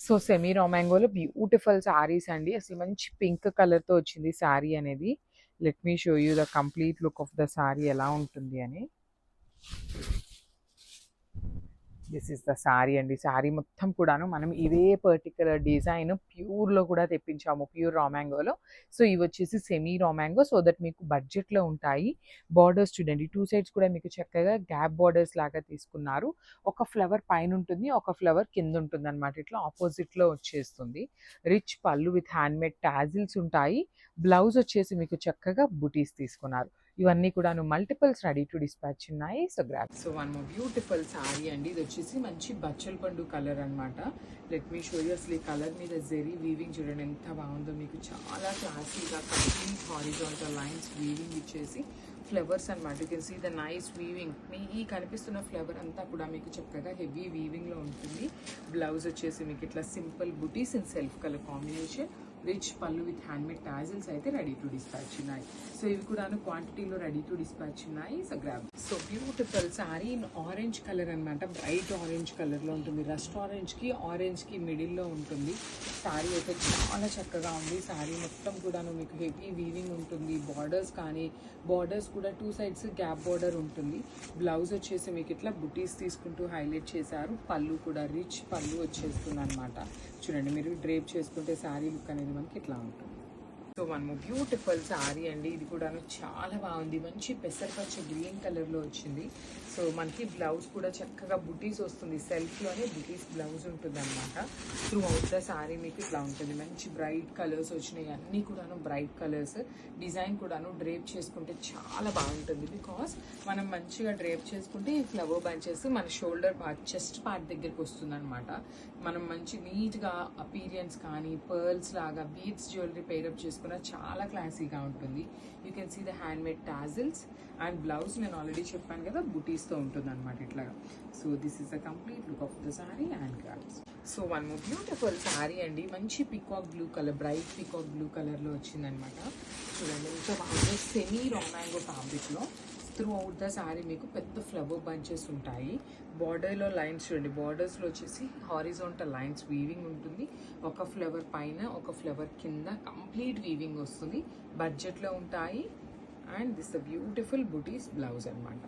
So semi రా మ్యాంగోలో beautiful saris అండి. అసలు మంచి పింక్ కలర్‌తో వచ్చింది సారీ అనేది. Let me show you the complete look of the sorry ఎలా ఉంటుంది అని. దిస్ ఇస్ ద సారీ అండి. సారీ మొత్తం కూడాను మనం ఇదే పర్టిక్యులర్ డిజైన్ ప్యూర్‌లో కూడా తెప్పించాము. Pure raw మ్యాంగోలో. సో ఇవి వచ్చేసి semi raw mango so that మీకు బడ్జెట్‌లో ఉంటాయి. బార్డర్స్ చూడండి 2 సైడ్స్ కూడా మీకు చక్కగా గ్యాప్ బార్డర్స్ లాగా తీసుకున్నారు. ఒక ఫ్లవర్ పైన ఉంటుంది. ఒక ఫ్లవర్ కింద ఉంటుందన్నమాట. ఇట్లా ఆపోజిట్‌లో వచ్చేస్తుంది. రిచ్ పళ్ళు విత్ హ్యాండ్‌మేడ్ టాజిల్స్ ఉంటాయి. బ్లౌజ్ వచ్చేసి మీకు చక్కగా బుటీస్ తీసుకున్నారు. ఇవన్నీ కూడాను మల్టిపుల్స్ రెడీ టు డిస్పాచ్ ఉన్నాయి. So grab. So one more beautiful sari అండి. ఇది వచ్చేసి మంచి బచ్చల పండు కలర్ అనమాట. Let me show you. అసలు ఈ కలర్ మీద జెరీ వీవింగ్ చూడండి ఎంత బాగుందో. మీకు చాలా క్లాసీగా కంప్లీట్ హారిజాంటల్ లైన్స్ వీవింగ్ ఇచ్చేసి ఫ్లవర్స్ అనమాట. You can see the nice weaving. మీ ఈ కనిపిస్తున్న ఫ్లవర్ అంతా కూడా మీకు చక్కగా హెవీ వీవింగ్లో ఉంటుంది. బ్లౌజ్ వచ్చేసి మీకు ఇట్లా simple buttis in self colour combination. Rich పళ్ళు విత్ హ్యాండ్మేడ్ టాజిల్స్ అయితే రెడీ టు డిస్పాచ్ ఉన్నాయి. సో ఇవి కూడా క్వాంటిటీలో రెడీ టు డిస్పాచ్ ఉన్నాయి. So grab. So beautiful sari in orange colour అనమాట. బ్రైట్ ఆరెంజ్ కలర్లో ఉంటుంది. రస్ట్ ఆరెంజ్కి ఆరెంజ్కి మిడిల్లో ఉంటుంది. సారీ అయితే చాలా చక్కగా ఉంది. సారీ మొత్తం కూడాను మీకు హెవీ వీవింగ్ ఉంటుంది. బార్డర్స్ కానీ బార్డర్స్ కూడా 2 సైడ్స్ గ్యాప్ బార్డర్ ఉంటుంది. బ్లౌజ్ వచ్చేసి మీకు ఇట్లా బుటీస్ తీసుకుంటూ హైలైట్ చేశారు. పళ్ళు కూడా రిచ్ పళ్ళు వచ్చేస్తుంది అనమాట. చూడండి మీరు డ్రేప్ చేసుకుంటే సారీ లుక్ అనేది మనకి ఇట్లా ఉంటుంది. So one more beautiful sari అండి. ఇది కూడాను చాలా బాగుంది. మంచి పెసరపచ్చ గ్రీన్ కలర్లో వచ్చింది. సో మనకి బ్లౌజ్ కూడా చక్కగా బుటీస్ వస్తుంది. సెల్ఫ్లోనే బుటీస్ బ్లౌజ్ ఉంటుంది అనమాట. త్రూ అవుట్ ద సారీ మీకు ఇట్లా ఉంటుంది. మంచి బ్రైట్ కలర్స్ వచ్చినాయి. అన్నీ కూడాను బ్రైట్ కలర్స్. డిజైన్ కూడాను డ్రేప్ చేసుకుంటే చాలా బాగుంటుంది. బికాస్ మనం మంచిగా డ్రేప్ చేసుకుంటే ఈ ఫ్లవర్ బంచెస్ మన షోల్డర్ పార్ట్ చెస్ట్ పార్ట్ దగ్గరికి వస్తుంది అనమాట. మనం మంచి నీట్గా అపీరియన్స్ కానీ పర్ల్స్ లాగా బీడ్స్ జ్యువెలరీ పేరప్ చేసుకున్న చాలా క్లాసీగా ఉంటుంది. You can see the handmade tassels and blouse నేను ఆల్రెడీ చెప్పాను కదా బుటీస్తో ఉంటుంది అనమాట ఇట్లాగా. So this is the complete look of the sari and crafts. So one more beautiful sari అండి. మంచి peacock blue colour bright peacock blue కలర్లో వచ్చిందనమాట. చూడండి ఇంకా బాగా సెమీ రా మ్యాంగో ఫ్యాబ్రిక్లో త్రూ అవుట్ ద సారీ మీకు పెద్ద ఫ్లవర్ బంచెస్ ఉంటాయి. బార్డర్లో లైన్స్ చూడండి. బార్డర్స్లో వచ్చేసి హారిజాంటల్ లైన్స్ వీవింగ్ ఉంటుంది. ఒక ఫ్లవర్ పైన ఒక ఫ్లవర్ కింద కంప్లీట్ వీవింగ్ వస్తుంది. బడ్జెట్లో ఉంటాయి. And this the beautiful buttis blouse అనమాట.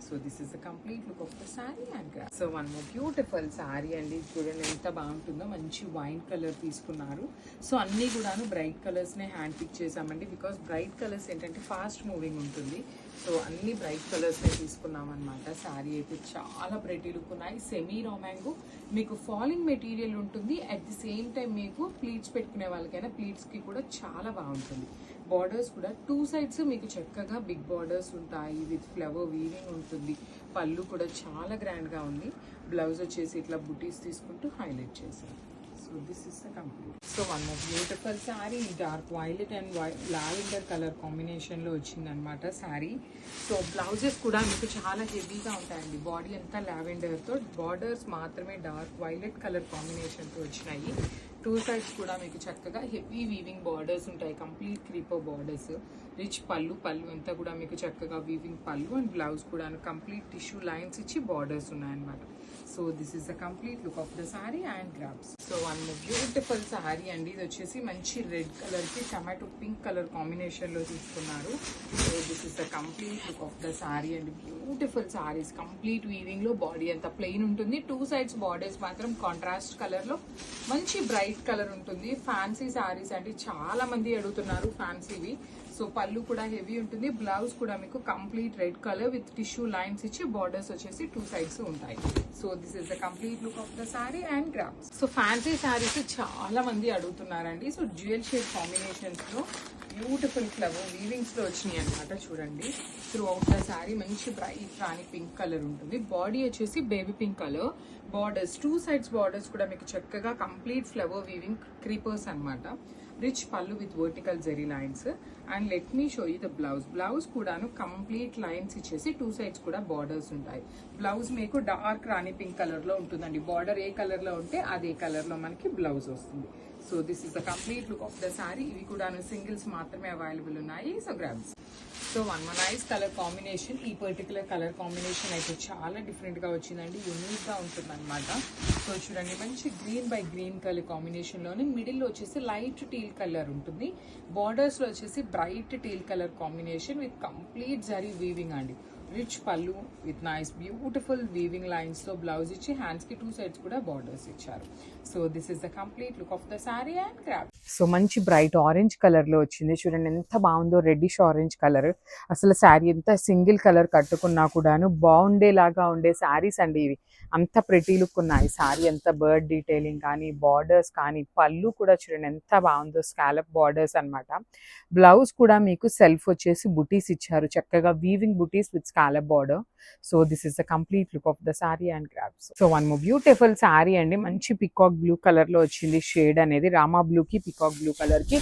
So this is the complete look of the sari and craft. So one more beautiful sari అండి. చూడండి ఎంత బాగుంటుందో. మంచి వైన్ కలర్ తీసుకున్నారు. సో అన్నీ కూడాను బ్రైట్ కలర్స్నే హ్యాండ్ పిక్ చేసామండి. బికాస్ బ్రైట్ కలర్స్ ఏంటంటే ఫాస్ట్ మూవింగ్ ఉంటుంది. సో అన్ని బ్రైట్ కలర్స్నే తీసుకున్నాం అనమాట. శారీ అయితే చాలా బ్రైట్ లుక్ ఉన్నాయి. సెమీ రా మ్యాంగో మీకు ఫాలింగ్ మెటీరియల్ ఉంటుంది. అట్ ది సేమ్ టైం మీకు ప్లీట్స్ పెట్టుకునే వాళ్ళకైనా ప్లీట్స్కి కూడా చాలా బాగుంటుంది. బార్డర్స్ కూడా 2 సైడ్స్ మీకు చక్కగా బిగ్ బార్డర్స్ ఉంటాయి. విత్ ఫ్లవర్ వీవింగ్ ఉంటుంది. పళ్ళు కూడా చాలా గ్రాండ్గా ఉంది. బ్లౌజ్ వచ్చేసి ఇట్లా బుటీస్ తీసుకుంటూ హైలైట్ చేశారు. So this is the complete. So one more beautiful sari dark violet and lavender colour కాంబినేషన్లో వచ్చిందనమాట శారీ. సో బ్లౌజెస్ కూడా మీకు చాలా హెవీగా ఉంటాయండి. బాడీ అంతా లావెండర్తో బార్డర్స్ మాత్రమే డార్క్ వైలెట్ కలర్ కాంబినేషన్తో వచ్చినాయి. 2 సైడ్స్ కూడా మీకు చక్కగా హెవీ వీవింగ్ బార్డర్స్ ఉంటాయి. Complete creeper borders. రిచ్ పళ్ళు అంతా కూడా మీకు చక్కగా వీవింగ్ పళ్ళు అండ్ బ్లౌజ్ కూడా కంప్లీట్ టిష్యూ లైన్స్ ఇచ్చి బార్డర్స్ ఉన్నాయన్నమాట. So this is the complete look of the sari and grabs. So one beautiful sari అండి. ఇది వచ్చేసి మంచి రెడ్ కలర్కి టమాటో పింక్ కలర్ కాంబినేషన్లో తీసుకున్నారు. So this is the complete look of the sari and beautiful saris. Complete వీవింగ్లో బాడీ అంతా ప్లెయిన్ ఉంటుంది. 2 సైడ్స్ బార్డర్స్ మాత్రం కాంట్రాస్ట్ కలర్లో మంచి బ్రైట్ కలర్ ఉంటుంది. ఫ్యాన్సీ సారీస్ అంటే చాలా మంది అడుగుతున్నారు ఫ్యాన్సీవి. సో పళ్ళు కూడా హెవీ ఉంటుంది. బ్లౌజ్ కూడా మీకు complete red colour with tissue lines ఇచ్చి బార్డర్స్ వచ్చేసి 2 సైడ్స్ ఉంటాయి. So this is the complete look of the sari and graphs. So fancy saris చాలా మంది అడుగుతున్నారండి. సో డ్యూయల్ షేడ్ కాంబినేషన్స్ లో బ్యూటిఫుల్ ఫ్లవర్ వీవింగ్స్ లో వచ్చినాయి అనమాట. చూడండి త్రూ అవుట్ ద సారీ మంచి బ్రైట్ రాణి పింక్ కలర్ ఉంటుంది. బాడీ వచ్చేసి baby pink colour. Borders 2 sides borders కూడా మీకు చక్కగా కంప్లీట్ ఫ్లవర్ వీవింగ్ క్రీపర్స్ అనమాట. రిచ్ పళ్ళు with vertical zari lines. And let me show you the blouse. Blouse కూడాను కంప్లీట్ లైన్స్ ఇచ్చేసి 2 సైడ్స్ కూడా బార్డర్స్ ఉంటాయి. బ్లౌజ్ మీకు డార్క్ రాణి పింక్ కలర్ లో ఉంటుందండి. బార్డర్ ఏ కలర్ లో ఉంటే అదే కలర్ లో మనకి బ్లౌజ్ వస్తుంది. So this is the complete look of the sorry. ఇవి కూడాను సింగిల్స్ మాత్రమే అవైలబుల్ ఉన్నాయి. So grabs. So one nice colour combination. ఈ పర్టికులర్ కలర్ కాంబినేషన్ అయితే చాలా డిఫరెంట్ గా వచ్చిందండి. యూనిక్ గా ఉంటుంది అనమాట. సో చూడండి మంచి గ్రీన్ బై గ్రీన్ కలర్ కాంబినేషన్లోని మిడిల్లో వచ్చేసి లైట్ టీల్ కలర్ ఉంటుంది. బార్డర్స్లో వచ్చేసి bright teal colour combination with complete zari weaving అండి. రిచ్ పళ్ళు with nice beautiful weaving lines తో బ్లౌజ్ ఇచ్చి హ్యాండ్స్ కి 2 సైడ్స్ కూడా బార్డర్స్ ఇచ్చారు. So this is the complete look of the sari and craft. So మంచి బ్రైట్ ఆరెంజ్ కలర్ లో వచ్చింది. చూడండి ఎంత బాగుందో, రెడ్డిష్ ఆరెంజ్ కలర్. అసలు శారీ ఎంత సింగిల్ కలర్ కట్టుకున్నా కూడాను బాగుండేలాగా ఉండే శారీస్ అండి ఇవి. అంత ప్రెటీ లుక్ ఉన్నాయి. శారీ ఎంత బర్డ్ డీటెయిలింగ్ కానీ, బార్డర్స్ కానీ, పళ్ళు కూడా చూడండి ఎంత బాగుందో, స్కాలప్ బార్డర్స్ అనమాట. బ్లౌజ్ కూడా మీకు సెల్ఫ్ వచ్చేసి బుటీస్ ఇచ్చారు, చక్కగా weaving buttis with scallop border. So this is the complete look of the sari and crafts. So one more beautiful sari అండి. మంచి పికాక్ బ్లూ కలర్ లో వచ్చింది షేడ్ అనేది. రామా బ్లూ కి పికాక్ బ్లూ కలర్ కి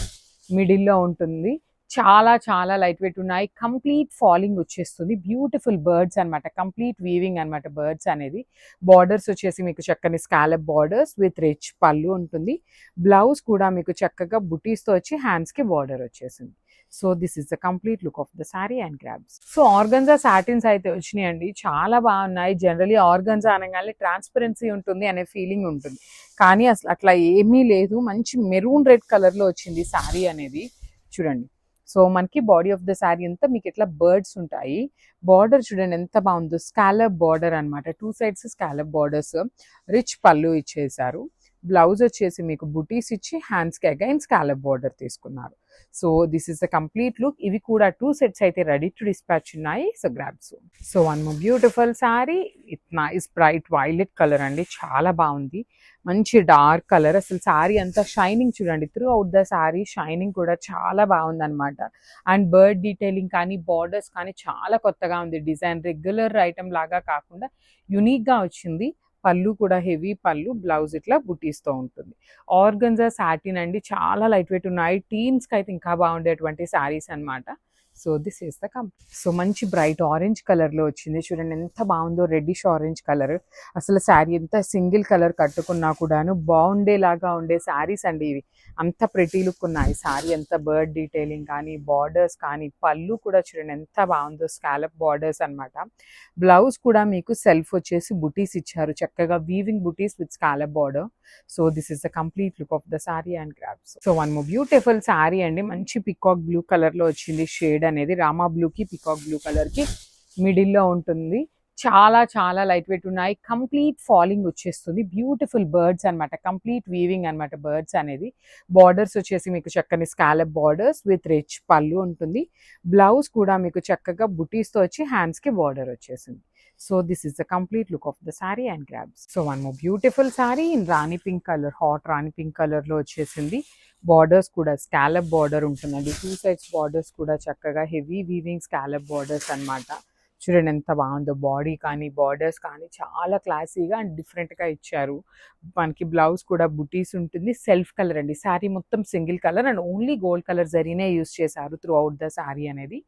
మిడిల్ లో ఉంటుంది. చాలా చాలా లైట్ వెయిట్ ఉన్నాయి. కంప్లీట్ ఫాలింగ్ వచ్చేస్తుంది. బ్యూటిఫుల్ బర్డ్స్ అనమాట, కంప్లీట్ వీవింగ్ అనమాట బర్డ్స్ అనేది. బార్డర్స్ వచ్చేసి మీకు చక్కని స్కాలప్ బార్డర్స్ విత్ రిచ్ పళ్ళు ఉంటుంది. బ్లౌజ్ కూడా మీకు చక్కగా బుటీస్తో వచ్చి హ్యాండ్స్కి బార్డర్ వచ్చేసింది. So this is the complete look of the sari and crafts. So organza satins అయితే వచ్చినాయండి, చాలా బాగున్నాయి. జనరలీ ఆర్గన్జా అనగానే ట్రాన్స్పరెన్సీ ఉంటుంది అనే ఫీలింగ్ ఉంటుంది, కానీ అసలు అట్లా ఏమీ లేదు. మంచి మెరూన్ రెడ్ కలర్లో వచ్చింది సారీ అనేది. చూడండి, సో మనకి బాడీ ఆఫ్ ద శారీ అంతా మీకు ఇట్లా బర్డ్స్ ఉంటాయి. బార్డర్ చూడండి ఎంత బాగుందో, స్కాలప్ బార్డర్ అనమాట. 2 సైడ్స్ స్కాలప్ బార్డర్స్, రిచ్ పళ్ళు ఇచ్చేసారు. బ్లౌజ్ వచ్చేసి మీకు బుటీస్ ఇచ్చి హ్యాండ్స్కి అగైన్ స్కాలప్ బార్డర్ తీసుకున్నారు. So this is the complete look. ఇవి కూడా 2 సెట్స్ అయితే రెడీ టు డిస్పాచ్ ఉన్నాయి. So grab soon. So one more beautiful sari. It nice bright violet colour అండి, చాలా బాగుంది. మంచి డార్క్ కలర్. అసలు శారీ అంతా షైనింగ్ చూడండి, through out the sari shining కూడా చాలా బాగుంది అనమాట. అండ్ బర్డ్ డీటెయిలింగ్ కానీ, బార్డర్స్ కానీ చాలా కొత్తగా ఉంది. డిజైన్ రెగ్యులర్ ఐటమ్ లాగా కాకుండా యూనిక్గా వచ్చింది. పళ్ళు కూడా హెవీ పళ్ళు, బ్లౌజ్ ఇట్లా బుటీస్తో ఉంటుంది. ఆర్గన్జా సాటిన్ అండి, చాలా లైట్ వెయిట్ ఉన్నాయి. టీన్స్కి అయితే ఇంకా బాగుండేటువంటి శారీస్ అనమాట. So this is the complete. So మంచి బ్రైట్ ఆరెంజ్ కలర్లో వచ్చింది. చూడండి ఎంత బాగుందో, రెడ్డిష్ ఆరెంజ్ కలర్. అసలు శారీ ఎంత సింగిల్ కలర్ కట్టుకున్నా కూడాను బాగుండేలాగా ఉండే శారీస్ అండి ఇవి. అంత ప్రెటీ లుక్ ఉన్నాయి. శారీ అంత బర్డ్ డీటెయిలింగ్ కానీ, బార్డర్స్ కానీ, పళ్ళు కూడా చూడండి ఎంత బాగుందో, స్కాలప్ బార్డర్స్ అనమాట. బ్లౌజ్ కూడా మీకు సెల్ఫ్ వచ్చేసి బుటీస్ ఇచ్చారు, చక్కగా weaving buttis with scallop border. So this is the complete look of the sari and crafts. So one more beautiful sari అండి. మంచి పికాక్ బ్లూ కలర్ లో వచ్చింది షేడ్ అనేది. రామా బ్లూ కి పికాక్ బ్లూ కలర్ కి మిడిల్ లో ఉంటుంది. చాలా చాలా లైట్ వెయిట్ ఉన్నాయి. కంప్లీట్ ఫాలింగ్ వచ్చేస్తుంది. బ్యూటిఫుల్ బర్డ్స్ అనమాట, కంప్లీట్ వీవింగ్ అనమాట బర్డ్స్ అనేది. బార్డర్స్ వచ్చేసి మీకు చక్కని స్కాలప్ బార్డర్స్ విత్ రిచ్ పళ్ళు ఉంటుంది. బ్లౌజ్ కూడా మీకు చక్కగా బుటీస్తో వచ్చి హ్యాండ్స్కి బార్డర్ వచ్చేసింది. So this is the complete look of the sari and grabs. So one more beautiful sari in Rani pink colour, hot Rani pink colour లో వచ్చేసింది. బార్డర్స్ కూడా స్కాలప్ బార్డర్ ఉంటుందండి. 2 సైడ్స్ బార్డర్స్ కూడా చక్కగా హెవీ వీవింగ్ స్కాలప్ బార్డర్స్ అనమాట. చూడండి ఎంత బాగుందో, బాడీ కానీ, బార్డర్స్ కానీ చాలా క్లాసీగా అండ్ డిఫరెంట్గా ఇచ్చారు. మనకి బ్లౌజ్ కూడా బుటీస్ ఉంటుంది. సెల్ఫ్ కలర్ అండి, శారీ మొత్తం single colour and only gold colour జరీనే యూస్ చేశారు త్రూ అవుట్ ద శారీ అనేది.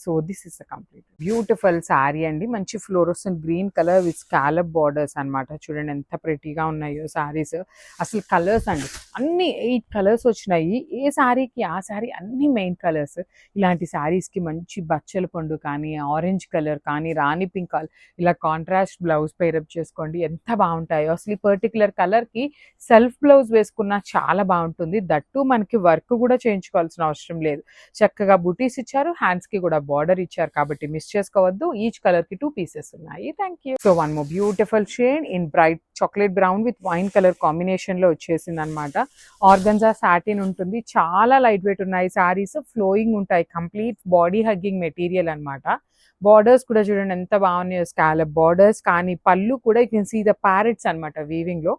So this is the complete beautiful sari అండి. మంచి fluorescent green colour with scallop borders అనమాట. చూడండి ఎంత ప్రెటీగా ఉన్నాయో శారీస్. అసలు కలర్స్ అండి అన్ని 8 కలర్స్ వచ్చినాయి. ఏ శారీకి ఆ శారీ అన్ని మెయిన్ కలర్స్. ఇలాంటి శారీస్కి మంచి బచ్చల పండు కానీ, ఆరెంజ్ కలర్ కానీ, రాణి పింక్ కలర్ ఇలా కాంట్రాస్ట్ బ్లౌజ్ పేరప్ చేసుకోండి, ఎంత బాగుంటాయో. అసలు ఈ పర్టికులర్ కలర్కి సెల్ఫ్ బ్లౌజ్ వేసుకున్నా చాలా బాగుంటుంది. దట్టు మనకి వర్క్ కూడా చేయించుకోవాల్సిన అవసరం లేదు. చక్కగా బుటీస్ ఇచ్చారు, హ్యాండ్స్కి కూడా బార్డర్ ఇచ్చారు కాబట్టి మిస్ చేసుకోవద్దు. ఈచ్ కలర్ కి 2 పీసెస్ ఉన్నాయి. Thank you. So one more beautiful shade in bright chocolate brown with wine colour combination లో వచ్చేసింది అనమాట. ఆర్గన్జా సాటిన్ ఉంటుంది. చాలా లైట్ వెయిట్ ఉన్నాయి సారీస్, ఫ్లోయింగ్ ఉంటాయి. కంప్లీట్ బాడీ హగ్గింగ్ మెటీరియల్ అనమాట. బార్డర్స్ కూడా చూడండి ఎంత బాగున్నాయో, స్కాలప్ బార్డర్స్ కానీ, పళ్ళు కూడా you can see the parrots అనమాట వీవింగ్ లో.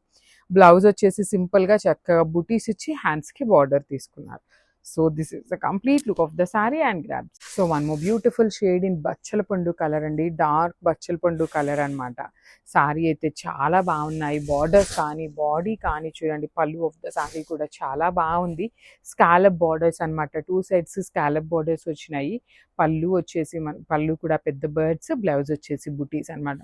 బ్లౌజ్ వచ్చేసి సింపుల్ గా చక్కగా బుటీస్ ఇచ్చి హ్యాండ్స్ కి బార్డర్ తీసుకున్నారు. So this is the complete look of the saree and grabs. So one more beautiful shade in బచ్చలపండు కలర్ అండి, డార్క్ బచ్చలపండు కలర్ అనమాట. సారీ అయితే చాలా బాగున్నాయి. బార్డర్స్ కానీ, బాడీ కానీ చూడండి. పళ్ళు ఆఫ్ ద సారీ కూడా చాలా బాగుంది. స్కాలప్ బార్డర్స్ అనమాట. 2 సైడ్స్ స్కాలప్ బార్డర్స్ వచ్చినాయి. పళ్ళు వచ్చేసి పళ్ళు కూడా పెద్ద బర్డ్స్, బ్లౌజ్ వచ్చేసి బుటీస్ అనమాట.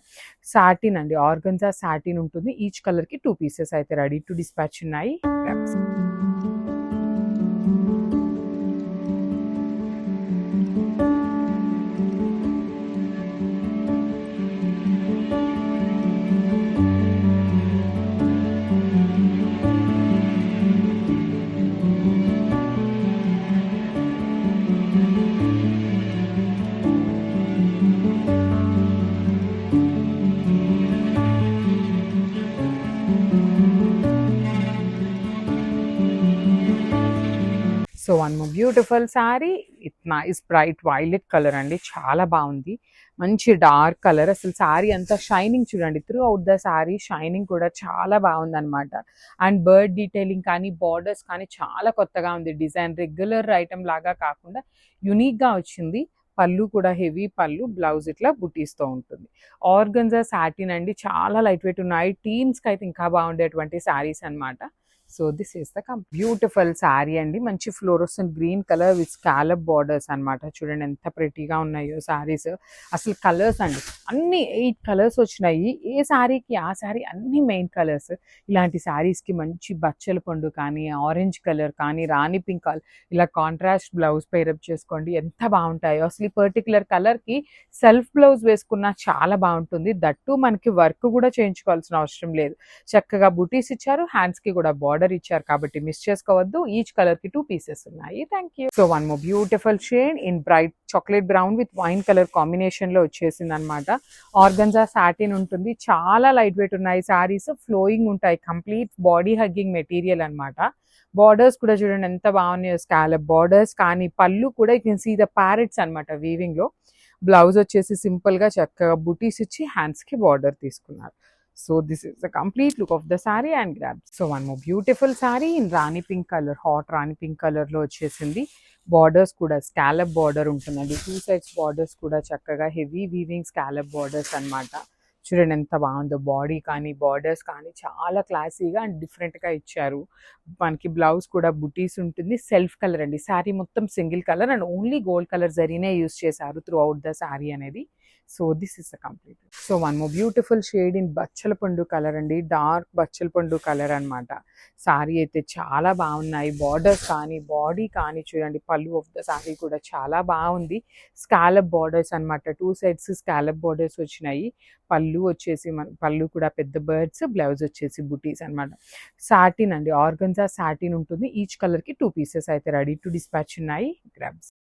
సాటిన్ అండి, ఆర్గన్జా సాటిన్ ఉంటుంది. ఈచ్ కలర్ కి 2 పీసెస్ అయితే రెడీ టు డిస్పాచ్ ఉన్నాయి. So one more beautiful sari. It nice bright violet colour అండి, చాలా బాగుంది. మంచి డార్క్ కలర్, అసలు శారీ అంతా షైనింగ్ చూడండి, through out the sari shining కూడా చాలా బాగుంది అనమాట. అండ్ బర్డ్ డీటెయిలింగ్ కానీ బార్డర్స్ కానీ చాలా కొత్తగా ఉంది. డిజైన్ రెగ్యులర్ ఐటమ్ లాగా కాకుండా యునిక్గా వచ్చింది. పళ్ళు కూడా హెవీ పళ్ళు, బ్లౌజ్ ఇట్లా బుటీస్తో ఉంటుంది. ఆర్గన్జా సాటిన్ అండి, చాలా లైట్ వెయిట్ ఉన్నాయి. టీన్స్కి అయితే ఇంకా బాగుండేటువంటి శారీస్ అనమాట. So this is the beautiful sari అండి. మంచి fluorescent green colour with scallop borders అనమాట. చూడండి ఎంత ప్రెటీగా ఉన్నాయో శారీస్. అసలు కలర్స్ అండి అన్ని 8 కలర్స్ వచ్చినాయి. ఏ శారీకి ఆ శారీ అన్ని మెయిన్ కలర్స్. ఇలాంటి శారీస్కి మంచి బచ్చల పండు కానీ, ఆరెంజ్ కలర్ కానీ, రాణి పింక్ కలర్ ఇలా కాంట్రాస్ట్ బ్లౌజ్ పేరప్ చేసుకోండి, ఎంత బాగుంటాయో. అసలు ఈ పర్టికులర్ కలర్కి సెల్ఫ్ బ్లౌజ్ వేసుకున్నా చాలా బాగుంటుంది. దట్టు మనకి వర్క్ కూడా చేయించుకోవాల్సిన అవసరం లేదు. చక్కగా బుటీస్ ఇచ్చారు, హ్యాండ్స్కి కూడా బార్డర్ ఇచ్చారు కాబట్టి మిస్ చేసుకోవద్దు. ఈచ్ కలర్కి 2 పీసెస్ ఉన్నాయి. Thank you. So one more beautiful shade in bright chocolate brown with wine colour కాంబినేషన్లో వచ్చేసింది అనమాట. ఆర్గన్జా సాటిన్ ఉంటుంది, చాలా లైట్ వెయిట్ ఉన్నాయి శారీస్, ఫ్లోయింగ్ ఉంటాయి, కంప్లీట్ బాడీ హగ్గింగ్ మెటీరియల్ అనమాట. బార్డర్స్ కూడా చూడండి ఎంత బాగున్నాయో, స్కాలప్ బార్డర్స్ కానీ. పళ్ళు కూడా you can see the parrots అనమాట వీవింగ్ లో. బ్లౌజ్ వచ్చేసి సింపుల్ గా చక్కగా బుటీస్ ఇచ్చి హ్యాండ్స్ కి బార్డర్ తీసుకున్నారు. So this is the complete look of the sari and grab. So one more beautiful sari in Rani pink colour, hot Rani pink colour లో వచ్చేసింది. బార్డర్స్ కూడా స్కాలప్ బార్డర్ ఉంటుందండి, 2 సైడ్స్ బార్డర్స్ కూడా చక్కగా హెవీ వీవింగ్ స్కాలప్ బార్డర్స్ అనమాట. చూడండి ఎంత బాగుందో, బాడీ కానీ బార్డర్స్ కానీ చాలా క్లాసీగా అండ్ డిఫరెంట్గా ఇచ్చారు. మనకి బ్లౌజ్ కూడా బుటీస్ ఉంటుంది, సెల్ఫ్ కలర్ అండి. శారీ మొత్తం single colour and only gold colour జరీనే యూస్ చేశారు త్రూ అవుట్ ద శారీ అనేది. So this is the complete. So one more beautiful shade in బచ్చల పండు కలర్ అండి, డార్క్ బచ్చల పండు కలర్ అనమాట. శారీ అయితే చాలా బాగున్నాయి, బార్డర్స్ కానీ బాడీ కానీ. చూడండి పళ్ళు ఆఫ్ ద శారీ కూడా చాలా బాగుంది. స్కాలప్ బార్డర్స్ అనమాట, 2 సైడ్స్ స్కాలప్ బార్డర్స్ వచ్చినాయి. పళ్ళు వచ్చేసి పళ్ళు కూడా పెద్ద బర్డ్స్, బ్లౌజ్ వచ్చేసి బుటీస్ అనమాట. సాటిన్ అండి, ఆర్గన్జా సాటిన్ ఉంటుంది. ఈచ్ కలర్కి 2 పీసెస్ అయితే రెడీ టు డిస్పాచ్ ఉన్నాయి. గ్రాబ్స్.